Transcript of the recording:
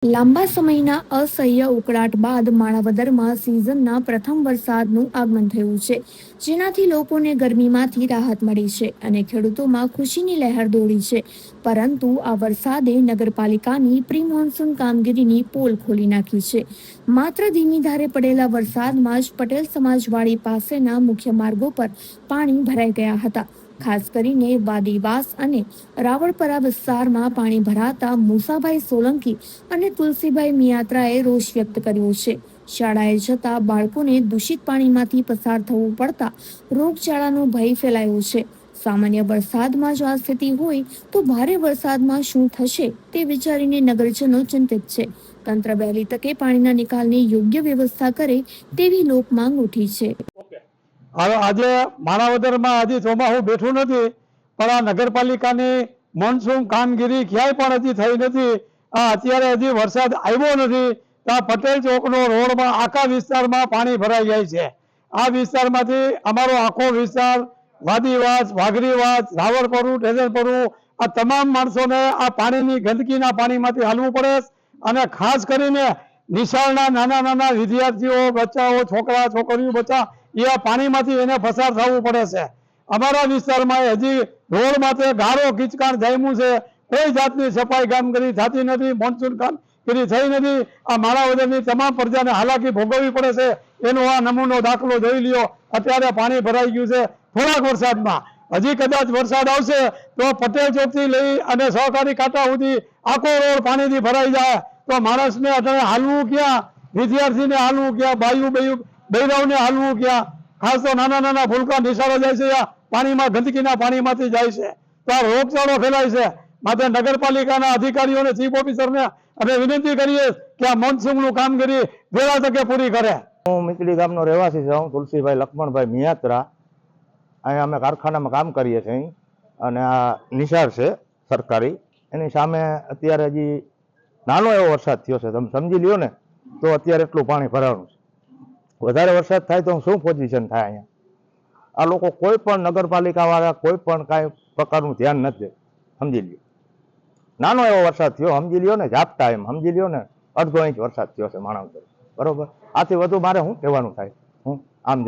લાંબા સમયના અસહ્ય ઉકળાટ બાદ માણાવદરમાં સિઝનના પ્રથમ વરસાદનું આગમન થયું છે, જેનાથી લોકોને ગરમીમાંથી રાહત મળી છે અને ખેડૂતોમાં ખુશીની લહેર દોડી છે. પરંતુ આ વરસાદે નગરપાલિકાની પ્રી મોન્સૂન કામગીરીની પોલ ખોલી નાખી છે. માત્ર ધીમી ધારે પડેલા વરસાદમાં જ પટેલ સમાજવાડી પાસેના મુખ્ય માર્ગો પર પાણી ભરાઈ ગયા હતા. ખાસ કરીને વાદીવાસ અને રાવળપરા વિસ્તારમાં પાણી ભરાતા મુસાભાઈ સોલંકી અને તુલસીભાઈ મિયાત્રાએ રોષ વ્યક્ત કર્યો છે. શાળાએ જતા બાળકોને દૂષિત પાણીમાંથી પસાર થવું પડતા રોગચાળાનો ભય ફેલાયો છે. સામાન્ય વરસાદમાં જ આ સ્થિતિ હોય તો ભારે વરસાદમાં શું થશે તે વિચારીને નગરજનો ચિંતિત છે. તંત્ર વહેલી તકે પાણીના નિકાલની યોગ્ય વ્યવસ્થા કરે તેવી લોકમાંગ ઉઠી છે. આજે માણાવદરમાં હજી ચોમાસું બેઠું નથી, પણ આ નગરપાલિકાની મોન્સૂન કામગીરી ક્યાંય પણ હજી થઈ નથી. અત્યારે હજી વરસાદ આવ્યો નથી. આ પટેલ ચોકનો રોડમાં આખા વિસ્તારમાં પાણી ભરાઈ જાય છે. આ વિસ્તારમાંથી અમારો આખો વિસ્તાર વાદીવાસ, વાઘરીવાસ, રાવળપરું, ટેજરપરું, આ તમામ માણસોને આ પાણીની ગંદકીના પાણીમાંથી હાલવું પડે. અને ખાસ કરીને નિશાળના નાના નાના વિદ્યાર્થીઓ, બચ્ચાઓ, છોકરા છોકરીઓ બધા એ આ પાણીમાંથી એને પસાર થવું પડે છે. અમારા વિસ્તારમાં હજી રોડ માટે ગારો કિચકાણ જામ્યું છે. કોઈ જાતની સફાઈ કામગીરી થતી નથી, મોન્સૂન કામગીરી થઈ નથી. આ માણાવદરની તમામ પ્રજાને હાલાકી ભોગવવી પડે છે. એનો આ નમૂનો દાખલો જોઈ લ્યો. અત્યારે પાણી ભરાઈ ગયું છે. થોડાક વરસાદમાં હજી કદાચ વરસાદ આવશે તો પટેલ ચોકથી લઈ અને સહકારી કાંટા સુધી આખો રોડ પાણીથી ભરાઈ જાય તો માણસને અત્યારે હાલવું ક્યાં, વિદ્યાર્થીને હાલવું ક્યાં, બૈરાઓને હાલવું ક્યાં? ખાસ તો નાના નાના ભૂલકા નિશાળો જાય છે, પાણીમાં ગંદકીના પાણીમાંથી જાય છે તો આ રોગચાળો ફેલાય છે. માટે નગરપાલિકાના અધિકારીઓને, ચીફ ઓફિસરને અમે વિનંતી કરીએ કે આ મોન્સૂનનું કામગીરી વહેલા તકે પૂરી કરે. હું મીકડી ગામનો રહેવાસી છું, તુલસીભાઈ લક્ષ્મણભાઈ મિયાત્રા. અહીંયા અમે કારખાનામાં કામ કરીએ છીએ અને આ નિશાળ છે સરકારી. એની સામે અત્યારે હજી નાનો એવો વરસાદ થયો છે. તમે સમજી લ્યો ને તો અત્યારે એટલું પાણી ભરાવાનું છે. વધારે વરસાદ થાય તો શું પોઝિશન થાય અહીંયા? આ લોકો કોઈ પણ નગરપાલિકા વાળા કોઈ પણ કાંઈ પ્રકારનું ધ્યાન નથી. સમજી લ્યો નાનો એવો વરસાદ થયો, સમજી લ્યો ને ઝાપટા, એમ સમજી લ્યો ને અડધો ઇંચ વરસાદ થયો છે માણાવદર. બરોબર, આથી વધુ મારે શું કહેવાનું થાય? હું આમ